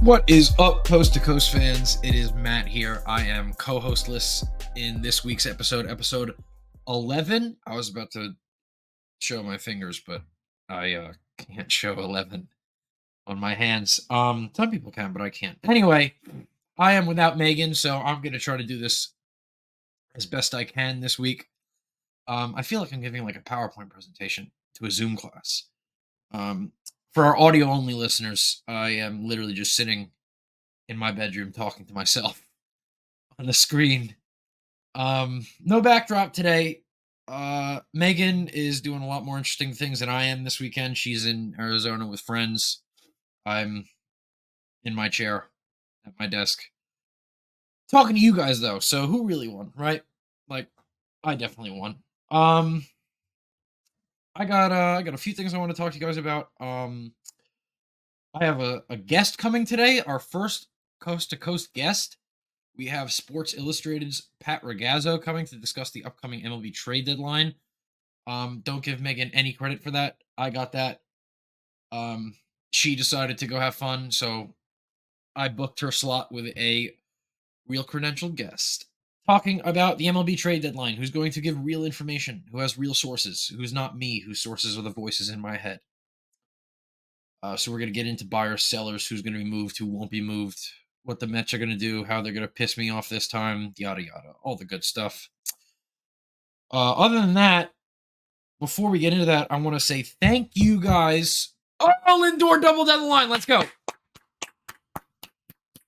What is up, Coast to Coast fans? It is Matt here. I am co-hostless in this week's episode 11. I was about to show my fingers, but I can't show 11 on my hands. Some people can, but I can't. Anyway, I am without Megan, so I'm going to try to do this as best I can this week. I feel like I'm giving like a PowerPoint presentation to a Zoom class. For our audio-only listeners, I am literally just sitting in my bedroom talking to myself on the screen. No backdrop today. Megan is doing a lot more interesting things than I am this weekend. She's in Arizona with friends. I'm in my chair at my desk talking to you guys though. So who really won, right? Like I definitely won. I got a few things I want to talk to you guys about. I have a guest coming today, our first coast to coast guest. We have Sports Illustrated's Pat Ragazzo coming to discuss the upcoming MLB trade deadline. Don't give Megan any credit for that. I got that. She decided to go have fun, so I booked her slot with a real credentialed guest talking about the MLB trade deadline, who's going to give real information, who has real sources, who's not me, whose sources are the voices in my head. So we're going to get into buyers, sellers, who's going to be moved, who won't be moved, what the Mets are going to do, how they're going to piss me off this time, yada, yada, all the good stuff. Other than that, before we get into that, I want to say thank you guys. Oh, Lindor double down the line. Let's go.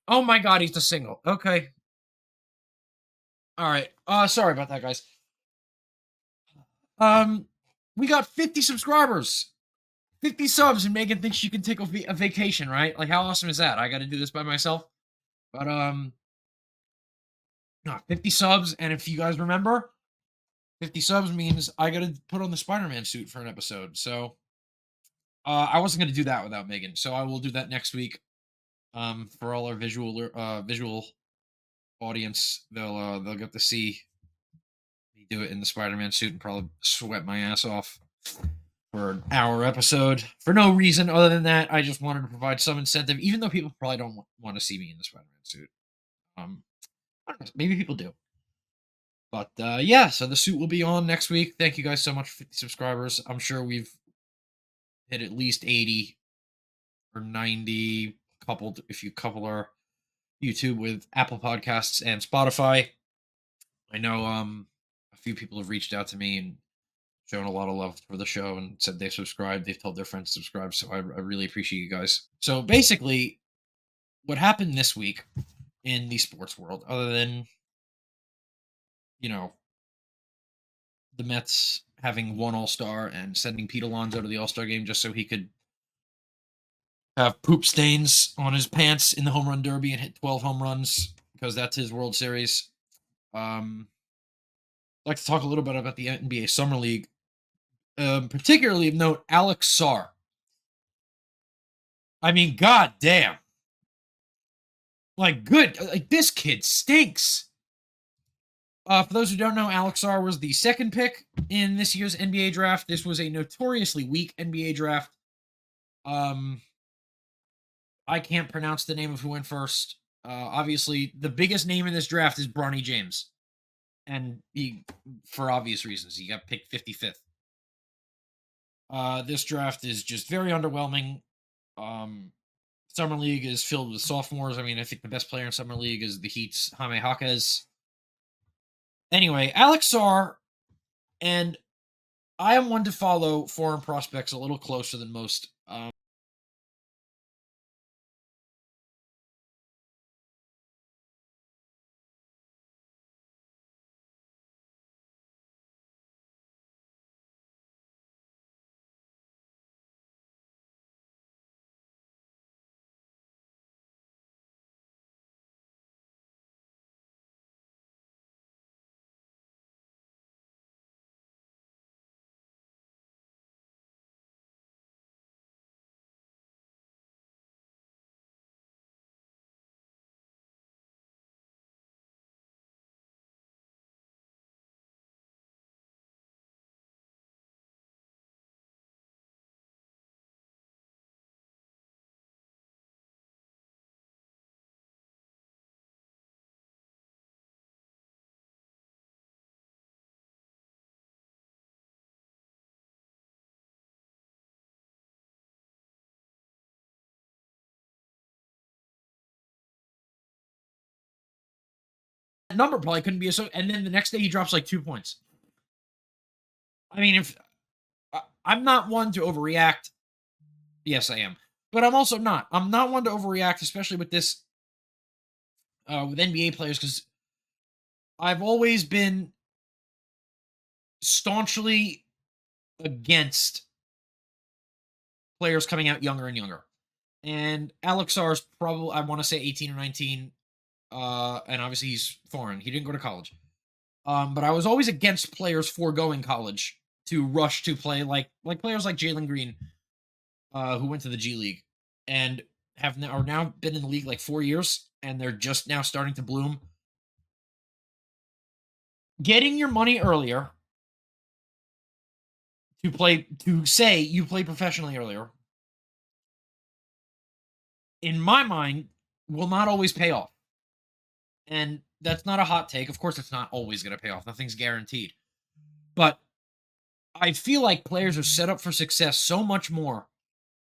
Oh my God, he's a single. Okay. All right. Sorry about that, guys. We got 50 subscribers. 50 subs, and Megan thinks she can take a vacation, right? Like, how awesome is that? I got to do this by myself. But, no, 50 subs, and if you guys remember, 50 subs means I got to put on the Spider-Man suit for an episode. So, I wasn't going to do that without Megan, so I will do that next week. For all our visual audience, they'll get to see me do it in the Spider-Man suit and probably sweat my ass off for an hour episode for no reason other than that. I just wanted to provide some incentive, even though people probably don't want to see me in the Spider-Man suit. I don't know, maybe people do. But yeah, so the suit will be on next week. Thank you guys so much for 50 subscribers. I'm sure we've hit at least 80 or 90 coupled if you couple our YouTube with Apple Podcasts and Spotify. I know a few people have reached out to me and shown a lot of love for the show and said they've subscribed. They've told their friends to subscribe, so I really appreciate you guys. So basically, what happened this week in the sports world, other than, you know, the Mets having one All-Star and sending Pete Alonso to the All-Star game just so he could have poop stains on his pants in the home run derby and hit 12 home runs because that's his World Series. I'd like to talk a little bit about the NBA Summer League. Particularly of note, Alex Sarr. I mean, god damn. Like, good. Like, this kid stinks. For those who don't know, Alex Sarr was the second pick in this year's NBA draft. This was a notoriously weak NBA draft. I can't pronounce the name of who went first. Obviously, the biggest name in this draft is Bronny James. And he, for obvious reasons, he got picked 55th. This draft is just very underwhelming. Summer League is filled with sophomores. I mean, I think the best player in Summer League is the Heat's Jaime Jaquez. Anyway, Alex Sarr, and I am one to follow foreign prospects a little closer than most. number probably couldn't be so. And then the next day he drops like 2 points. I mean, if I'm not one to overreact, yes, I am, but I'm also not. I'm not one to overreact, especially with this with NBA players, because I've always been staunchly against players coming out younger and younger. And Alex Sarr's probably, I want to say 18 or 19, and obviously he's foreign. He didn't go to college. But I was always against players foregoing college to rush to play, like players like Jalen Green, who went to the G League and are now been in the league like 4 years, and they're just now starting to bloom. Getting your money earlier to say you play professionally earlier, in my mind, will not always pay off. And that's not a hot take. Of course, it's not always going to pay off. Nothing's guaranteed. But I feel like players are set up for success so much more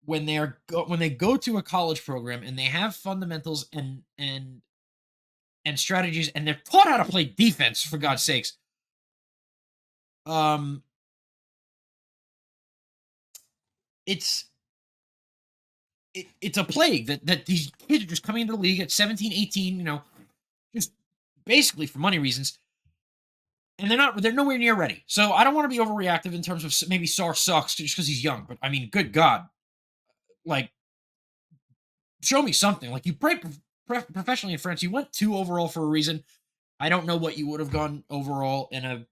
when they go to a college program and they have fundamentals and strategies, and they're taught how to play defense, for God's sakes. It's a plague that these kids are just coming into the league at 17, 18, just basically for money reasons. And they're nowhere near ready. So I don't want to be overreactive in terms of maybe Sarr sucks just because he's young. But I mean, good God, like, show me something. Like, you played professionally in France. You went 2 overall for a reason. I don't know what you would have gone overall in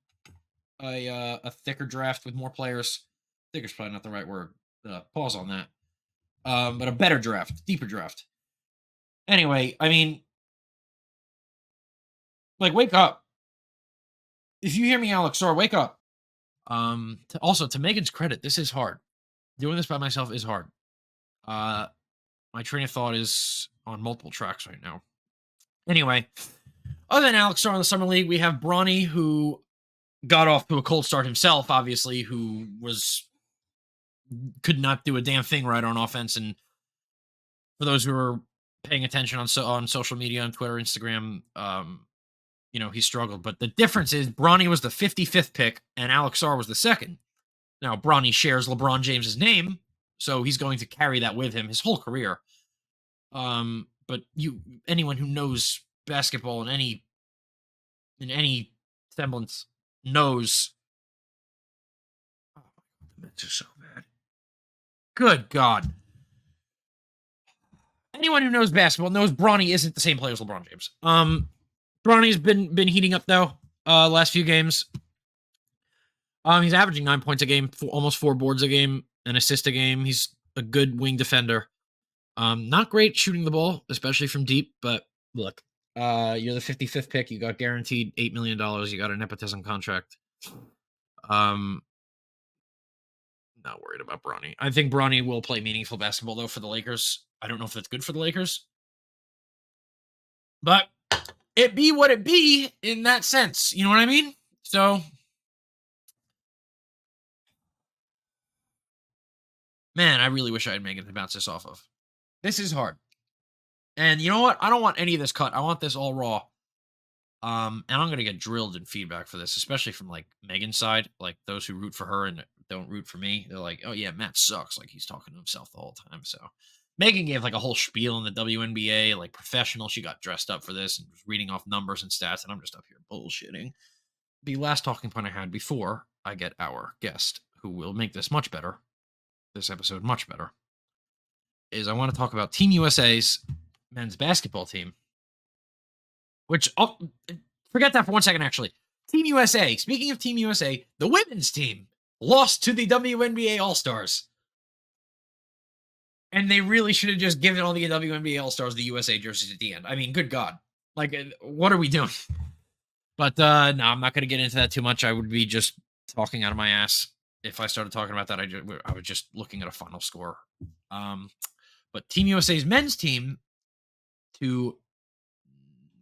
a thicker draft with more players. Thicker's probably not the right word. Pause on that. But a better draft, deeper draft. Anyway, I mean, like, wake up. If you hear me, Alex Sarr, wake up. Also, to Megan's credit, this is hard. Doing this by myself is hard. My train of thought is on multiple tracks right now. Anyway, other than Alex Sarr in the Summer League, we have Bronny, who got off to a cold start himself, obviously, who could not do a damn thing right on offense. And for those who are paying attention on social media, on Twitter, Instagram, he struggled. But the difference is Bronny was the 55th pick and Alex Sarr was the second. Now, Bronny shares LeBron James's name, so he's going to carry that with him his whole career. But anyone who knows basketball in any semblance knows. Oh, the Mets are so bad. Good God. Anyone who knows basketball knows Bronny isn't the same player as LeBron James. Bronny's been heating up though. Last few games. He's averaging 9 points a game, almost 4 boards a game, an assist a game. He's a good wing defender. Not great shooting the ball, especially from deep. But look, you're the 55th pick. You got guaranteed $8 million. You got a nepotism contract. Not worried about Bronny. I think Bronny will play meaningful basketball though for the Lakers. I don't know if that's good for the Lakers, but it be what it be in that sense. You know what I mean? So, man, I really wish I had Megan to bounce this off of. This is hard. And you know what? I don't want any of this cut. I want this all raw. And I'm going to get drilled in feedback for this, especially from like Megan's side, like those who root for her and don't root for me. They're like, oh yeah, Matt sucks. Like he's talking to himself the whole time. So Megan gave like a whole spiel in the WNBA, like professional. She got dressed up for this and was reading off numbers and stats. And I'm just up here bullshitting. The last talking point I had before I get our guest, who will make this much better, this episode much better, is I want to talk about Team USA's men's basketball team. Which, forget that for 1 second, actually. Team USA, speaking of Team USA, the women's team lost to the WNBA All-Stars. And they really should have just given all the WNBA All-Stars the USA jerseys at the end. I mean, good God. Like, what are we doing? But, no, I'm not going to get into that too much. I would be just talking out of my ass. If I started talking about that, I was just looking at a final score. But Team USA's men's team, to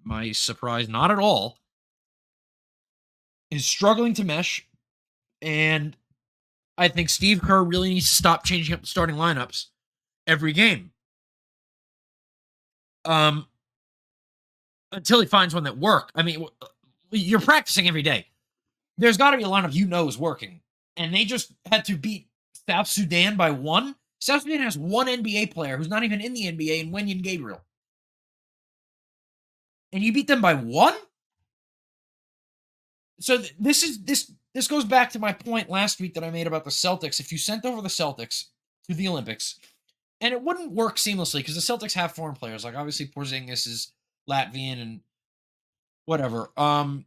my surprise, not at all, is struggling to mesh. And I think Steve Kerr really needs to stop changing up the starting lineups every game. until he finds one that work. I mean, you're practicing every day. There's got to be a lineup is working, and they just had to beat South Sudan by one. South Sudan has one NBA player who's not even in the NBA, and Wenyan Gabriel, and you beat them by one. So this goes back to my point last week that I made about the Celtics. If you sent over the Celtics to the Olympics, and it wouldn't work seamlessly because the Celtics have foreign players, like obviously Porzingis is Latvian and whatever. So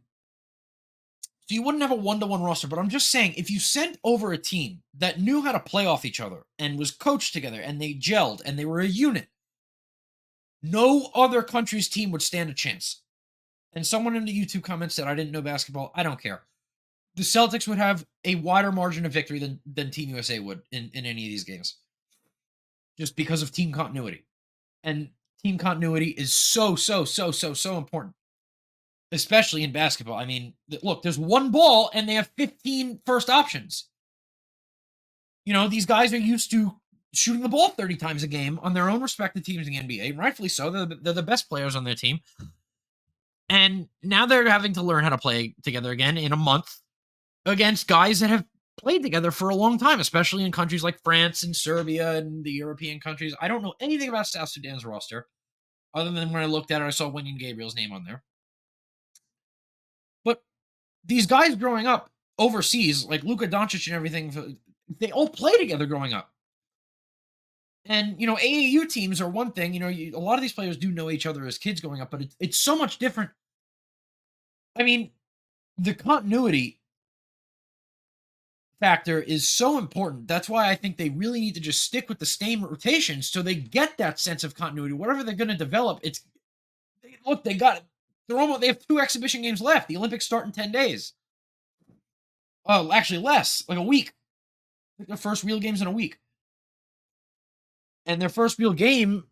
you wouldn't have a one-to-one roster, but I'm just saying, if you sent over a team that knew how to play off each other and was coached together and they gelled and they were a unit, no other country's team would stand a chance. And someone in the YouTube comments said, I didn't know basketball. I don't care. The Celtics would have a wider margin of victory than Team USA would in any of these games. Just because of team continuity. And team continuity is so important. Especially in basketball. I mean, look, there's one ball and they have 15 first options. You know, these guys are used to shooting the ball 30 times a game on their own respective teams in the NBA. Rightfully so. They're the best players on their team. And now they're having to learn how to play together again in a month against guys that have played together for a long time, especially in countries like France and Serbia and the European countries. I don't know anything about South Sudan's roster other than when I looked at it, I saw Wenyan Gabriel's name on there. But these guys growing up overseas, like Luka Doncic and everything, they all play together growing up. And, you know, AAU teams are one thing. You know, a lot of these players do know each other as kids growing up, but it's so much different. I mean, the continuity factor is so important. That's why I think they really need to just stick with the same rotations so they get that sense of continuity. Whatever they're going to develop, they got it. They have 2 exhibition games left. The Olympics start in 10 days. Oh, actually less, like a week. Their first real game's in a week. And their first real game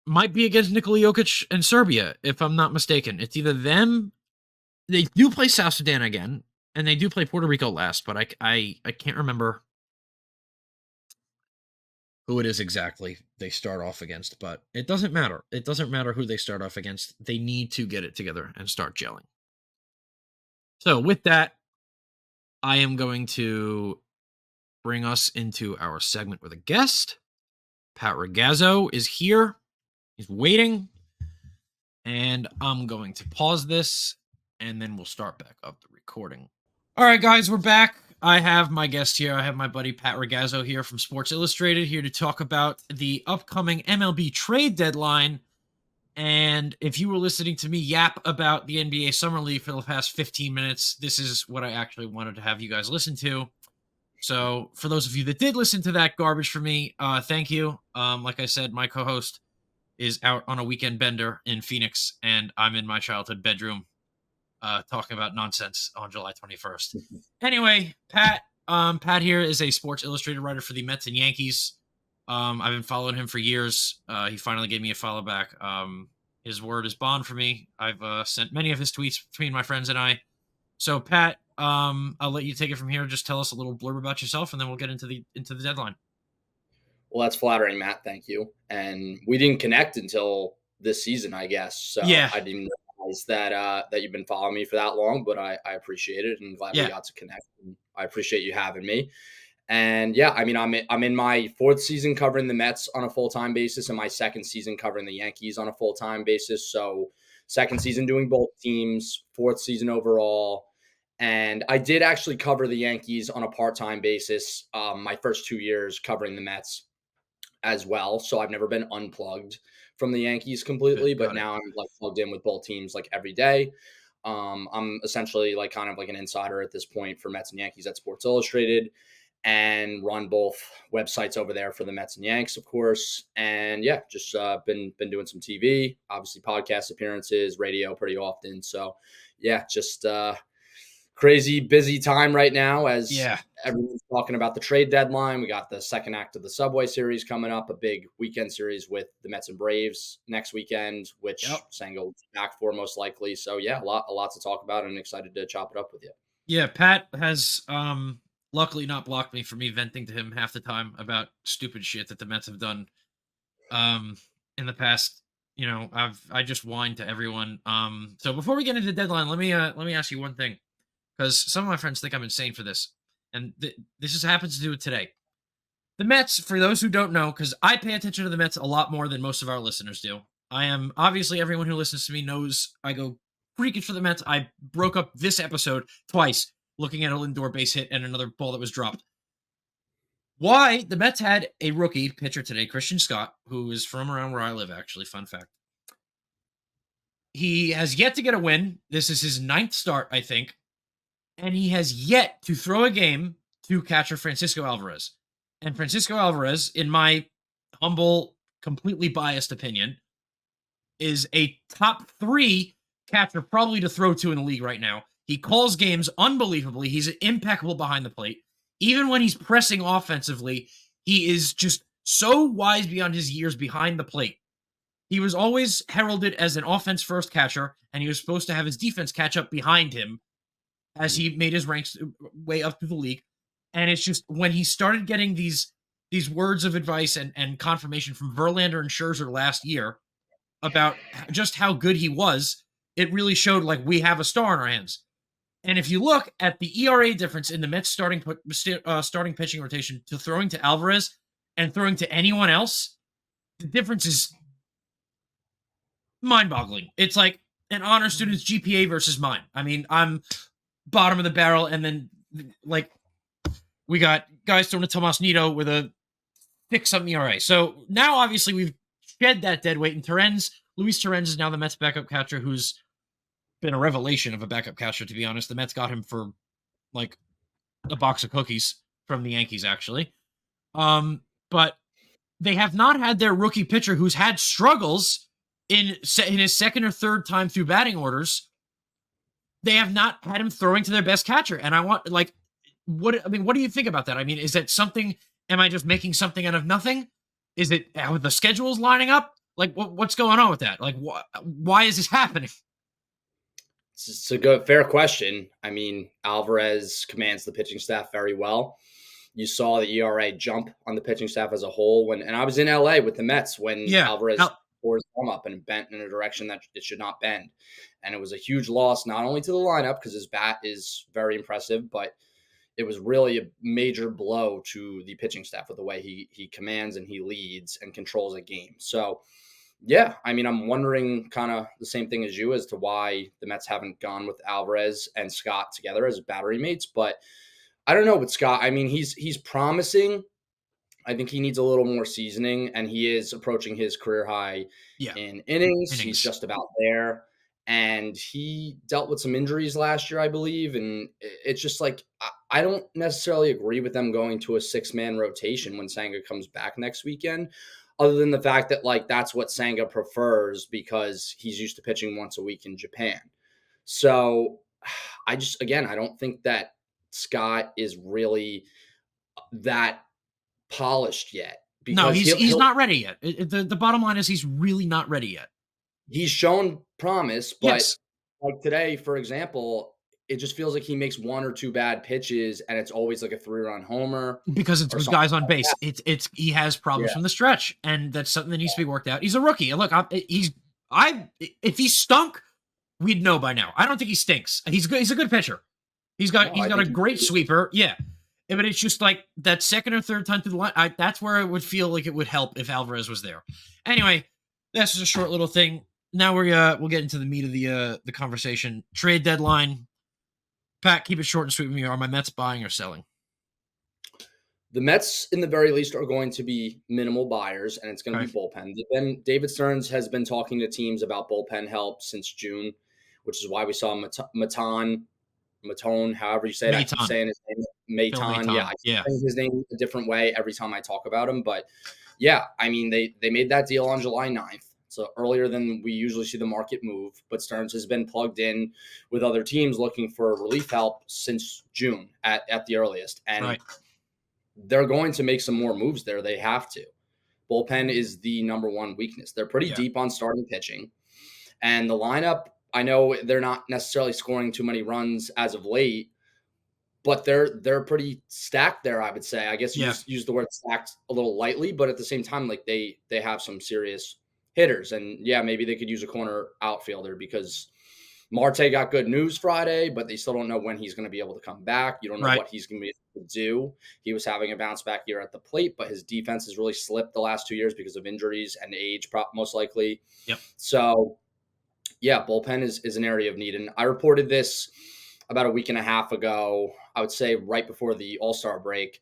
might be against Nikola Jokic and Serbia, if I'm not mistaken. It's either them. They do play South Sudan again, and they do play Puerto Rico last, but I can't remember who it is exactly they start off against, but it doesn't matter. It doesn't matter who they start off against. They need to get it together and start gelling. So with that, I am going to bring us into our segment with a guest. Pat Ragazzo is here. He's waiting. And I'm going to pause this, and then we'll start back up the recording. All right, guys, we're back. I have my guest here. I have my buddy Pat Ragazzo here from Sports Illustrated here to talk about the upcoming MLB trade deadline. And if you were listening to me yap about the NBA Summer League for the past 15 minutes, this is what I actually wanted to have you guys listen to. So for those of you that did listen to that garbage for me, thank you. Like I said, my co-host is out on a weekend bender in Phoenix, and I'm in my childhood bedroom talking about nonsense on July 21st. Anyway, Pat here is a Sports Illustrated writer for the Mets and Yankees. I've been following him for years. He finally gave me a follow back. His word is bond for me. I've sent many of his tweets between my friends and I. So, Pat, I'll let you take it from here. Just tell us a little blurb about yourself, and then we'll get into the deadline. Well, that's flattering, Matt. Thank you. And we didn't connect until this season, I guess. So yeah. I didn't realize that you've been following me for that long, but I appreciate it and glad we got to connect. And I appreciate you having me. And yeah, I mean, I'm in my 4th season covering the Mets on a full-time basis and my 2nd season covering the Yankees on a full-time basis. So 2nd season doing both teams, 4th season overall. And I did actually cover the Yankees on a part-time basis my first 2 years covering the Mets as well. So I've never been unplugged from the Yankees completely, but now I'm like plugged in with both teams like every day. I'm essentially like kind of like an insider at this point for Mets and Yankees at Sports Illustrated, and run both websites over there for the Mets and Yanks, of course. And yeah, just been doing some TV, obviously podcast appearances, radio pretty often. So yeah, just crazy busy time right now as everyone's talking about the trade deadline. We got the second act of the Subway Series coming up, a big weekend series with the Mets and Braves next weekend, which Sango will be back for most likely. So yeah, a lot to talk about, and excited to chop it up with you. Yeah, Pat has luckily not blocked me for me venting to him half the time about stupid shit that the Mets have done in the past I just whined to everyone. So before we get into the deadline, let me ask you one thing, because some of my friends think I'm insane for this, and this just happens to do it today. The Mets, for those who don't know, because I pay attention to the Mets a lot more than most of our listeners do. I am obviously everyone who listens to me knows I go freaking for the Mets. I broke up this episode twice looking at a Lindor base hit and another ball that was dropped. Why the Mets had a rookie pitcher today, Christian Scott, who is from around where I live, actually. Fun fact. He has yet to get a win. This is his ninth start, I think. And he has yet to throw a game to catcher Francisco Alvarez. And Francisco Alvarez, in my humble, completely biased opinion, is a top 3 catcher probably to throw to in the league right now. He calls games unbelievably. He's impeccable behind the plate. Even when he's pressing offensively, he is just so wise beyond his years behind the plate. He was always heralded as an offense first catcher, and he was supposed to have his defense catch up behind him as he made his ranks way up through the league. And it's just when he started getting these words of advice and confirmation from Verlander and Scherzer last year about just how good he was, it really showed like we have a star in our hands. And if you look at the ERA difference in the Mets starting pitching rotation to throwing to Alvarez and throwing to anyone else, the difference is mind-boggling. It's like an honor student's GPA versus mine. I mean, I'm bottom of the barrel, and then like we got guys throwing to Tomas Nido with a 6-something ERA. So now obviously we've shed that dead weight, and Luis Torrens is now the Mets backup catcher, who's been a revelation of a backup catcher, to be honest. The Mets got him for like a box of cookies from the Yankees, actually. But they have not had their rookie pitcher, who's had struggles in his second or third time through batting orders. They have not had him throwing to their best catcher. And I want, like, what do you think about that? I mean, is that something, am I just making something out of nothing? Is it how the schedule's lining up? Like, what's going on with that? Like, why is this happening? It's a fair question. I mean, Alvarez commands the pitching staff very well. You saw the ERA jump on the pitching staff as a whole and I was in LA with the Mets when Alvarez tore his thumb up and bent in a direction that it should not bend. And it was a huge loss, not only to the lineup, because his bat is very impressive, but it was really a major blow to the pitching staff with the way he commands and he leads and controls a game. So, yeah, I mean, I'm wondering kind of the same thing as you as to why the Mets haven't gone with Alvarez and Scott together as battery mates. But I don't know with Scott. I mean, he's promising. I think he needs a little more seasoning, and he is approaching his career high in innings. He's just about there. And he dealt with some injuries last year, I believe. And it's just like, I don't necessarily agree with them going to a 6-man rotation when Senga comes back next weekend, other than the fact that, like, that's what Senga prefers because he's used to pitching once a week in Japan. So I don't think that Scott is really that polished yet. No, he's not ready yet. The bottom line is he's really not ready yet. He's shown promise, but like today, for example, it just feels like he makes 1 or 2 bad pitches, and it's always like a 3-run homer because it's with guys on base. It's he has problems from the stretch, and that's something that needs to be worked out. He's a rookie. Look, if he stunk, we'd know by now. I don't think he stinks. He's good. He's a good pitcher. He's got a great sweeper. Yeah. But it's just like that second or third time through the line. That's where it would feel like it would help if Alvarez was there. Anyway, that's just a short little thing. Now we'll get into the meat of the conversation. Trade deadline. Pat, keep it short and sweet with me. Are my Mets buying or selling? The Mets, in the very least, are going to be minimal buyers, and it's going to be bullpen. Then David Stearns has been talking to teams about bullpen help since June, which is why we saw Matone, however you say it. I keep saying his name. Maton. Yeah, I keep saying his name a different way every time I talk about him. But, yeah, I mean, they made that deal on July 9th. So earlier than we usually see the market move, but Stearns has been plugged in with other teams looking for relief help since June at the earliest. And they're going to make some more moves there. They have to. Bullpen is the number one weakness. They're pretty deep on starting pitching. And the lineup, I know they're not necessarily scoring too many runs as of late, but they're pretty stacked there, I would say. I guess you use the word stacked a little lightly, but at the same time, like they have some serious hitters. And yeah, maybe they could use a corner outfielder because Marte got good news Friday, but they still don't know when he's going to be able to come back. You don't know Right. what he's going to be able to do. He was having a bounce back year at the plate, but his defense has really slipped the last 2 years because of injuries and age, most likely. Yep. So, yeah, bullpen is an area of need. And I reported this about a week and a half ago, I would say right before the All-Star break,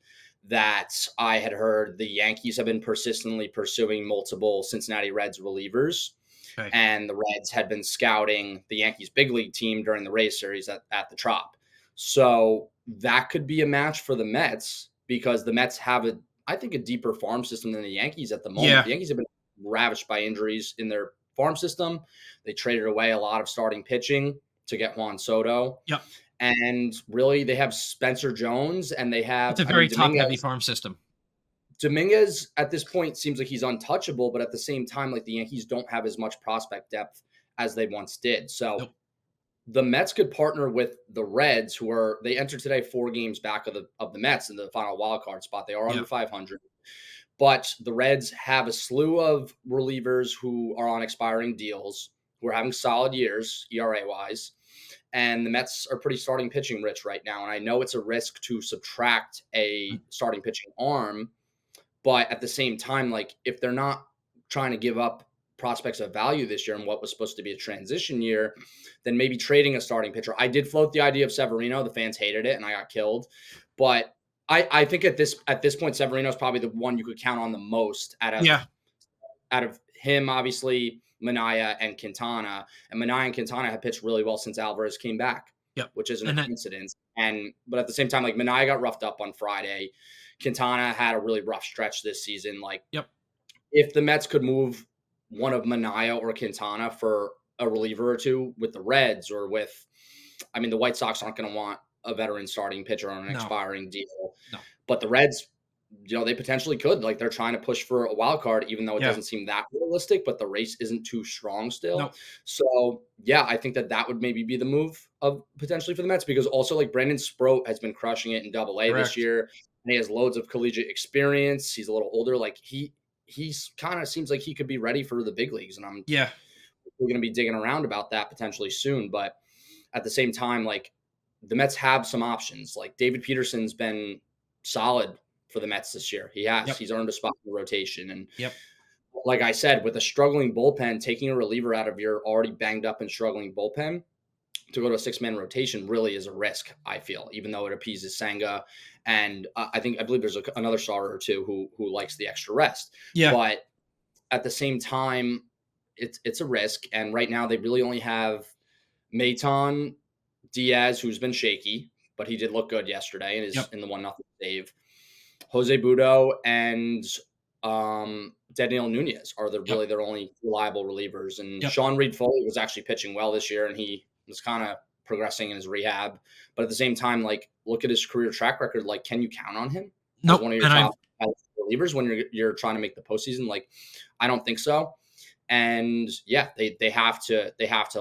that I had heard the Yankees have been persistently pursuing multiple Cincinnati Reds relievers. Okay. And the Reds had been scouting the Yankees big league team during the Rays series at the Trop. So that could be a match for the Mets because the Mets have I think, a deeper farm system than the Yankees at the moment. Yeah. The Yankees have been ravaged by injuries in their farm system. They traded away a lot of starting pitching to get Juan Soto. Yep. And really, they have Spencer Jones and they have It's a very top-heavy farm system. Dominguez at this point seems like he's untouchable, but at the same time, like the Yankees don't have as much prospect depth as they once did. So the Mets could partner with the Reds, who they entered today 4 games back of the Mets in the final wild card spot. They are under 500. But the Reds have a slew of relievers who are on expiring deals, who are having solid years, ERA-wise. And the Mets are pretty starting pitching rich right now. And I know it's a risk to subtract a starting pitching arm. But at the same time, like if they're not trying to give up prospects of value this year in what was supposed to be a transition year, then maybe trading a starting pitcher. I did float the idea of Severino. The fans hated it and I got killed. But I think at this point, Severino is probably the one you could count on the most out of him, obviously, Minaya and Quintana. And Minaya and Quintana have pitched really well since Alvarez came back, which isn't a coincidence. But at the same time, like Minaya got roughed up on Friday. Quintana had a really rough stretch this season. Like, if the Mets could move one of Minaya or Quintana for a reliever or two with the Reds or with, I mean, the White Sox aren't going to want a veteran starting pitcher on an expiring deal. No. But the Reds, they potentially could. Like, they're trying to push for a wild card, even though it doesn't seem that realistic, but the race isn't too strong still. No. So, yeah, I think that would maybe be the move of potentially for the Mets, because also, like, Brandon Sproat has been crushing it in Double-A this year, and he has loads of collegiate experience. He's a little older. Like, he's kind of seems like he could be ready for the big leagues, and we're going to be digging around about that potentially soon. But at the same time, like, the Mets have some options. Like, David Peterson's been solid for the Mets this year. He has. He's earned a spot in the rotation. And like I said, with a struggling bullpen, taking a reliever out of your already banged up and struggling bullpen to go to a 6-man rotation really is a risk, I feel, even though it appeases Senga. And I believe there's another starter or two who likes the extra rest. But at the same time, it's a risk. And right now they really only have Maton, Diaz, who's been shaky, but he did look good yesterday and is in the 1-0 save. Jose Budo and Daniel Nunez are really their only reliable relievers. And Sean Reed-Foley was actually pitching well this year, and he was kind of progressing in his rehab. But at the same time, like, look at his career track record. Like, can you count on him as one of your top relievers when you're trying to make the postseason? Like, I don't think so. And yeah, they have to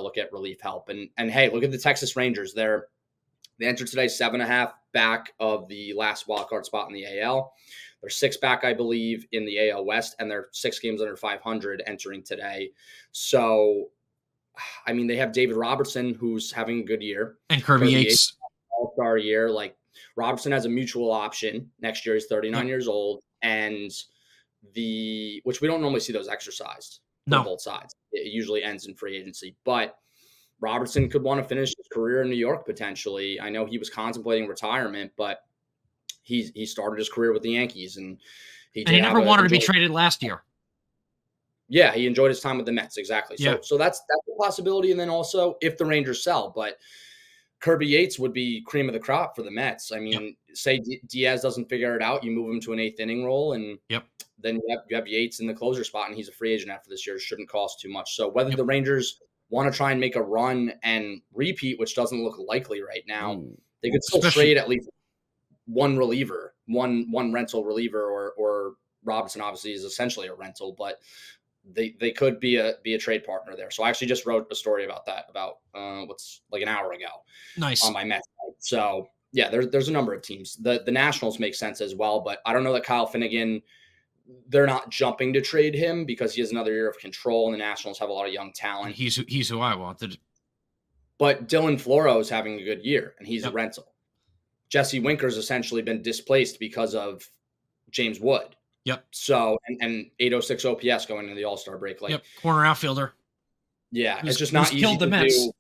look at relief help. And hey, look at the Texas Rangers. They entered today 7.5 back of the last wildcard spot in the AL. They're 6 back, I believe, in the AL West, and they're 6 games under 500 entering today. So, I mean, they have David Robertson, who's having a good year, and Kirby Yates, all-star year. Like, Robertson has a mutual option next year. He's 39 years old, and which we don't normally see those exercised on both sides. It usually ends in free agency, but Robertson could want to finish his career in New York potentially. I know he was contemplating retirement, but he started his career with the Yankees, and he never wanted to be traded last year. Yeah, he enjoyed his time with the Mets, exactly. So that's a possibility. And then also if the Rangers sell, but Kirby Yates would be cream of the crop for the Mets. I mean, say Diaz doesn't figure it out, you move him to an 8th inning role, and then you have Yates in the closer spot, and he's a free agent after this year. It shouldn't cost too much. So whether the Rangers want to try and make a run and repeat, which doesn't look likely right now, they could still trade at least one reliever, one rental reliever, or Robinson obviously is essentially a rental, but they could be a trade partner there. So I actually just wrote a story about that what's like an hour ago. Nice. On my Mets site. So yeah, there's a number of teams. The Nationals make sense as well, but I don't know that Kyle Finnegan they're not jumping to trade him because he has another year of control, and the Nationals have a lot of young talent. He's who I wanted. But Dylan Floro is having a good year, and he's a Yep. rental. Jesse Winker's essentially been displaced because of James Wood. Yep. So, and 806 OPS going into the All-Star break. Like, yep. Corner outfielder. Yeah, it's just not easy to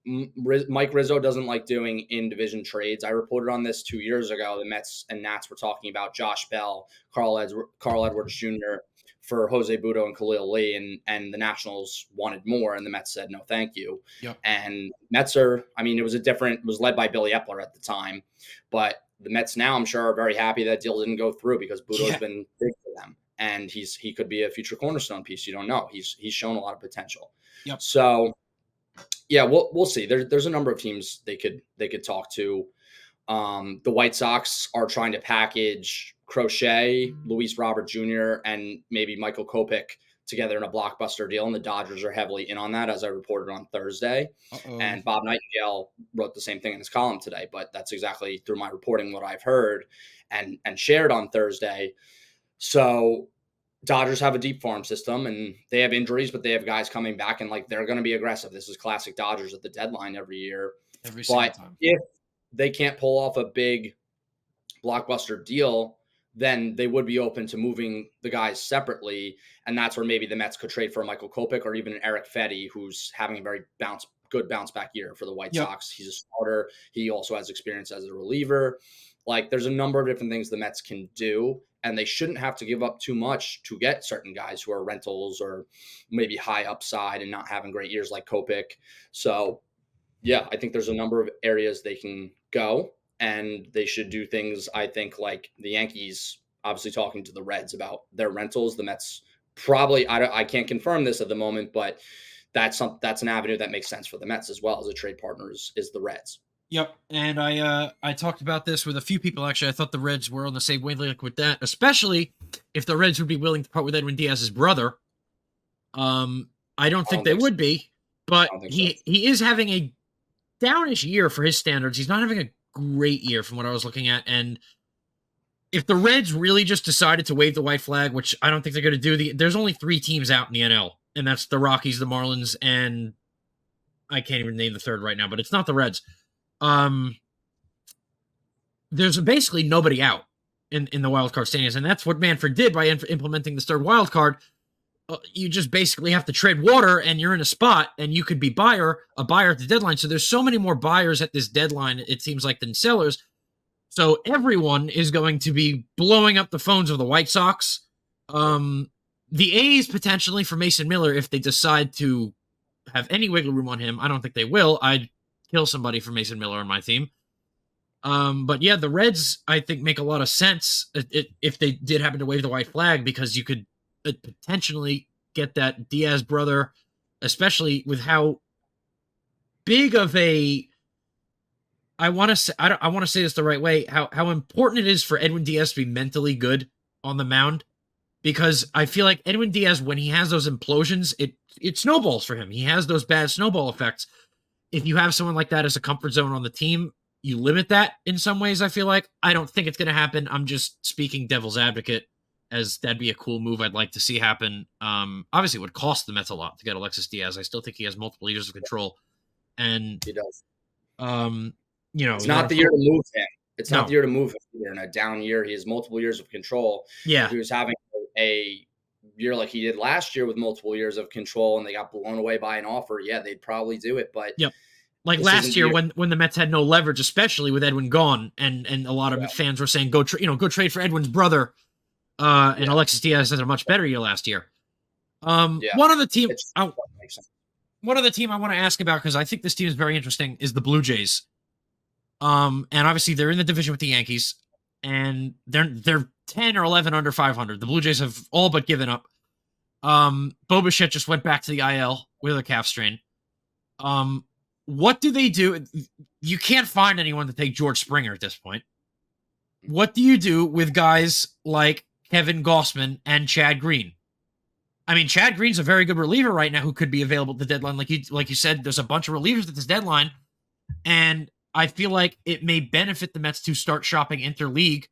do. Mike Rizzo doesn't like doing in-division trades. I reported on this 2 years ago. The Mets and Nats were talking about Josh Bell, Carl Edwards Jr. for Jose Butto and Khalil Lee, and the Nationals wanted more, and the Mets said, no, thank you. Yep. And Mets it was led by Billy Epler at the time, but the Mets now, I'm sure, are very happy that deal didn't go through because Butto's been big for them, and he could be a future cornerstone piece. You don't know. He's shown a lot of potential. Yep. So, yeah, we'll see. There's a number of teams they could talk to. The White Sox are trying to package Crochet, Luis Robert Jr., and maybe Michael Kopech together in a blockbuster deal, and the Dodgers are heavily in on that, as I reported on Thursday. And Bob Nightingale wrote the same thing in his column today, but that's exactly through my reporting what I've heard and shared on Thursday. So Dodgers have a deep farm system, and they have injuries, but they have guys coming back, and like they're going to be aggressive. This is classic Dodgers at the deadline every year. Every single time. If they can't pull off a big blockbuster deal, then they would be open to moving the guys separately, and that's where maybe the Mets could trade for Michael Kopech or even Eric Fetty, who's having a very good bounce back year for the White Sox. He's a starter. He also has experience as a reliever. Like, there's a number of different things the Mets can do, and they shouldn't have to give up too much to get certain guys who are rentals or maybe high upside and not having great years like Kopech. So, yeah, I think there's a number of areas they can go, and they should do things, I think, like the Yankees obviously talking to the Reds about their rentals. The Mets probably, I can't confirm this at the moment, but that's an avenue that makes sense for the Mets as well as a trade partner is the Reds. Yep, and I talked about this with a few people, actually. I thought the Reds were on the same wavelength with that, especially if the Reds would be willing to part with Edwin Diaz's brother. I don't think they would be, but he is having a downish year for his standards. He's not having a great year from what I was looking at, and if the Reds really just decided to wave the white flag, which I don't think they're going to do, there's only 3 teams out in the NL, and that's the Rockies, the Marlins, and I can't even name the third right now, but it's not the Reds. There's basically nobody out in the wild card standings, and that's what Manfred did by implementing this third wild card. You just basically have to tread water, and you're in a spot, and you could be a buyer at the deadline. So there's so many more buyers at this deadline, it seems like, than sellers. So everyone is going to be blowing up the phones of the White Sox. The A's potentially for Mason Miller, if they decide to have any wiggle room on him. I don't think they will. I'd kill somebody for Mason Miller on my team. But yeah, the Reds, I think, make a lot of sense if they did happen to wave the white flag, because you could potentially get that Diaz brother, especially with how big of a, I want to say this the right way, how important it is for Edwin Diaz to be mentally good on the mound, because I feel like Edwin Diaz, when he has those implosions, it snowballs for him. He has those bad snowball effects. If you have someone like that as a comfort zone on the team, you limit that in some ways, I feel like. I don't think it's going to happen. I'm just speaking devil's advocate, as that'd be a cool move I'd like to see happen. Obviously, it would cost the Mets a lot to get Alexis Diaz. I still think he has multiple years of control. And he does. It's not the year to move him. It's not the year to move him. In a down year, he has multiple years of control. Yeah. If he was having a year like he did last year with multiple years of control and they got blown away by an offer, yeah, they'd probably do it. But yep. Like last year when the Mets had no leverage, especially with Edwin gone, and a lot of fans were saying go trade for Edwin's brother. And Alexis Diaz had a much better year last year. One of the team I want to ask about, because I think this team is very interesting, is the Blue Jays. And obviously they're in the division with the Yankees, and they're 10 or 11 under 500. The Blue Jays have all but given up. Bo Bichette just went back to the IL with a calf strain. What do they do? You can't find anyone to take George Springer at this point. What do you do with guys like Kevin Gausman and Chad Green? I mean, Chad Green's a very good reliever right now who could be available at the deadline. Like you said, there's a bunch of relievers at this deadline, and I feel like it may benefit the Mets to start shopping interleague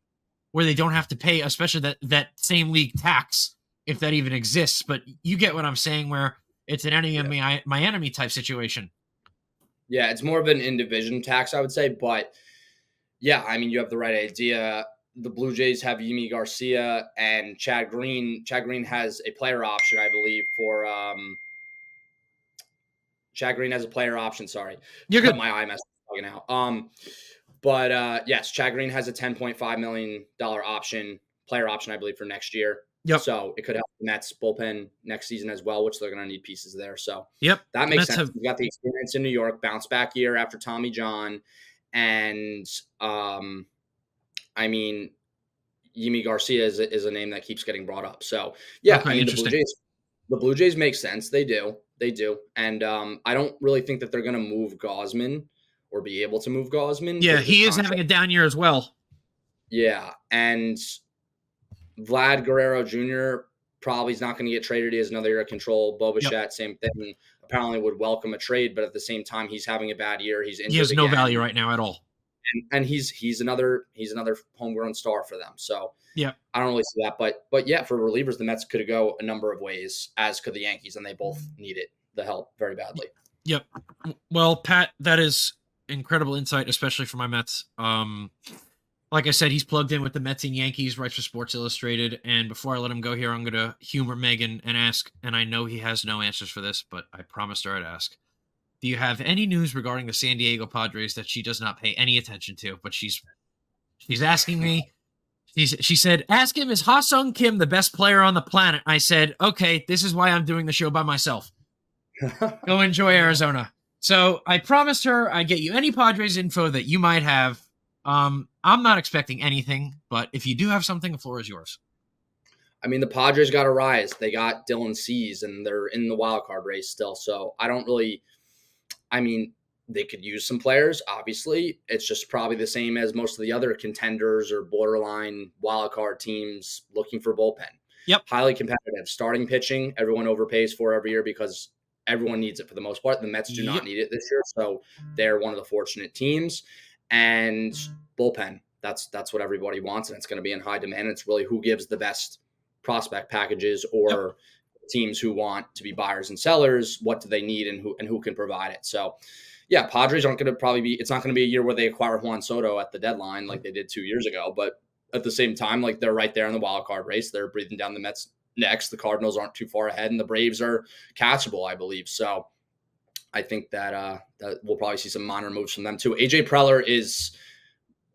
where they don't have to pay, especially that same league tax, if that even exists. But you get what I'm saying, where it's an enemy of my enemy type situation. Yeah, it's more of an in-division tax, I would say. But yeah, I mean, you have the right idea. The Blue Jays have Yimi Garcia and Chad Green. Chad Green has a player option, I believe, for Chad Green has a player option. Sorry, You're good. My eye mess is bugging out. But yes, Chad Green has a $10.5 million player option, I believe, for next year. Yep. So it could help the Mets bullpen next season as well, which they're going to need pieces there. So yep, that makes sense. You got the experience in New York, bounce back year after Tommy John, and I mean, Yimi Garcia is a name that keeps getting brought up. So yeah, okay, I mean the Blue Jays make sense. They do, and I don't really think that they're going to move Gausman or be able to move Gausman. Yeah, he is having a down year as well. Yeah, and Vlad Guerrero Jr. probably is not going to get traded. He has another year of control. Bo Bichette, same thing. Apparently would welcome a trade, but at the same time, he's having a bad year. He's injured. He has no value right now at all. And he's another homegrown star for them. So yeah, I don't really see that. But yeah, for relievers, the Mets could go a number of ways, as could the Yankees, and they both needed the help very badly. Yep. Well, Pat, that is incredible insight, especially for my Mets. Like I said, he's plugged in with the Mets and Yankees, writes for Sports Illustrated. And before I let him go here, I'm going to humor Megan and ask, and I know he has no answers for this, but I promised her I'd ask. Do you have any news regarding the San Diego Padres that she does not pay any attention to? But she's asking me. She said, ask him, is Ha-Sung Kim the best player on the planet? I said, okay, this is why I'm doing the show by myself. Go enjoy Arizona. So I promised her I'd get you any Padres info that you might have. I'm not expecting anything, but if you do have something, the floor is yours. I mean, the Padres got a rise. They got Dylan Cease, and they're in the wild card race still. So I don't really – I mean, they could use some players, obviously. It's just probably the same as most of the other contenders or borderline wild card teams looking for bullpen. Yep. Highly competitive. Starting pitching, everyone overpays for every year because everyone needs it for the most part. The Mets do not need it this year, so they're one of the fortunate teams. And bullpen, that's what everybody wants, and it's going to be in high demand. It's really who gives the best prospect packages or teams who want to be buyers and sellers. What do they need, and who can provide it? So, yeah, Padres aren't going to probably be. It's not going to be a year where they acquire Juan Soto at the deadline like they did 2 years ago. But at the same time, like they're right there in the wild card race. They're breathing down the Mets next. The Cardinals aren't too far ahead, and the Braves are catchable, I believe. So I think that we'll probably see some minor moves from them too. AJ Preller is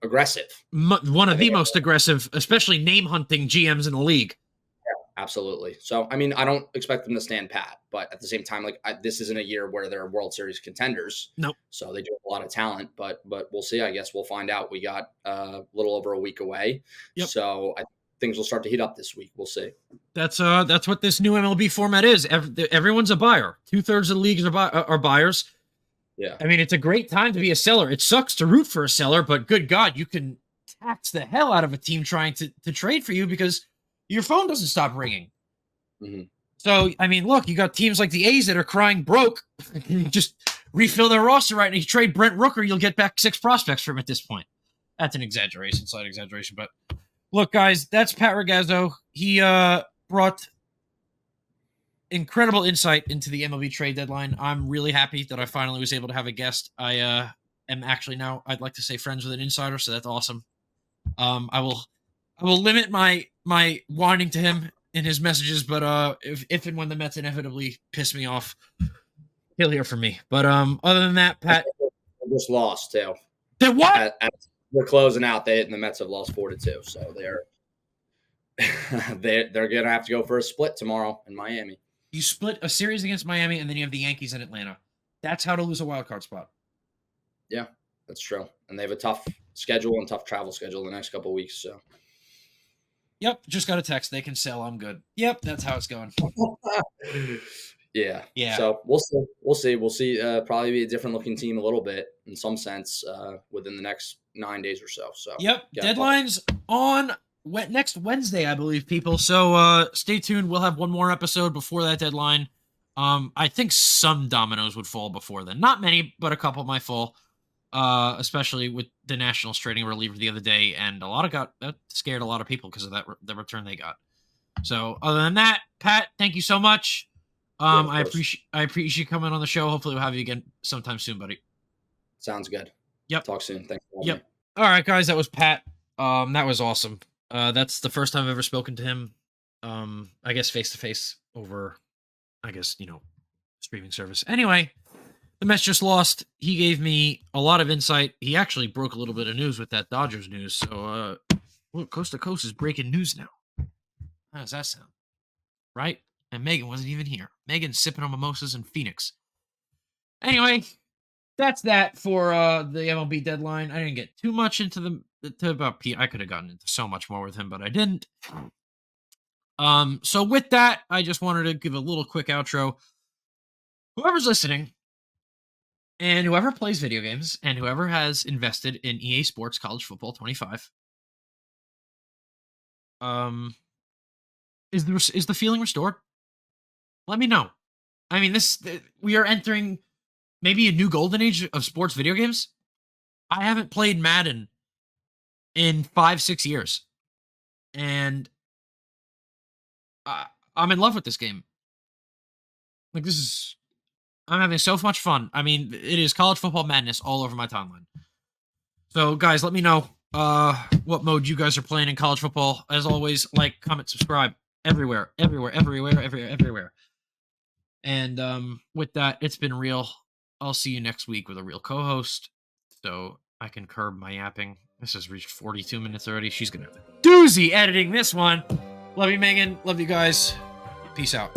aggressive. One of the most aggressive, especially name hunting GMs in the league. Yeah, absolutely. So, I mean, I don't expect them to stand pat, but at the same time, like this isn't a year where they're World Series contenders. Nope. So they do have a lot of talent, but we'll see. I guess we'll find out. We got a little over a week away. Yep. So things will start to heat up this week. We'll see. That's what this new MLB format is. Everyone's a buyer. 2/3 of the leagues are buyers. Yeah. I mean, it's a great time to be a seller. It sucks to root for a seller, but good God, you can tax the hell out of a team trying to trade for you because your phone doesn't stop ringing. Mm-hmm. So, I mean, look, you got teams like the A's that are crying broke. You just refill their roster right, and you trade Brent Rooker, you'll get back 6 prospects from him at this point. That's an exaggeration, slight exaggeration, but look, guys, that's Pat Ragazzo. He brought incredible insight into the MLB trade deadline. I'm really happy that I finally was able to have a guest. I am actually now, I'd like to say, friends with an insider, so that's awesome. I will limit my whining to him in his messages, but if and when the Mets inevitably piss me off, he'll hear from me. But other than that, Pat, they just lost too. They what? We're closing out. The Mets have lost 4-2, so they're gonna have to go for a split tomorrow in Miami. You split a series against Miami, and then you have the Yankees in Atlanta. That's how to lose a wild card spot. Yeah, that's true. And they have a tough schedule and tough travel schedule the next couple of weeks. So, yep, just got a text. They can sell. I'm good. Yep, that's how it's going. Yeah. Yeah. So we'll see. We'll see. Probably be a different looking team a little bit in some sense within the next 9 days or so. So. Yep. Deadline's on next Wednesday, I believe, people. So stay tuned. We'll have one more episode before that deadline. I think some dominoes would fall before then. Not many, but a couple might fall. especially with the Nationals trading a reliever the other day, and that scared a lot of people because of the return they got. So other than that, Pat, thank you so much. Yeah, of I course. appreciate you coming on the show. Hopefully, we'll have you again sometime soon, buddy. Sounds good. Yep. Talk soon. Thanks for having Yep. me. All right, guys, that was Pat. That was awesome. That's the first time I've ever spoken to him. I guess face to face over, I guess, streaming service. Anyway, the Mets just lost. He gave me a lot of insight. He actually broke a little bit of news with that Dodgers news. So, look, Coast to Coast is breaking news now. How does that sound? Right? And Megan wasn't even here. Megan's sipping on mimosas in Phoenix. Anyway, that's that for the MLB deadline. I didn't get too much into about Pete. I could have gotten into so much more with him, but I didn't. So with that, I just wanted to give a little quick outro. Whoever's listening, and whoever plays video games, and whoever has invested in EA Sports College Football 25, is the feeling restored? Let me know. I mean, we are entering maybe a new golden age of sports video games. I haven't played Madden in 5-6 years, and I'm in love with this game. Like, I'm having so much fun. I mean, it is college football madness all over my timeline. So, guys, let me know what mode you guys are playing in college football. As always, like, comment, subscribe, everywhere. And with that, it's been real. I'll see you next week with a real co-host, so I can curb my yapping. This has reached 42 minutes already. She's gonna have a doozy editing this one. Love you, Megan. Love you guys. Peace out.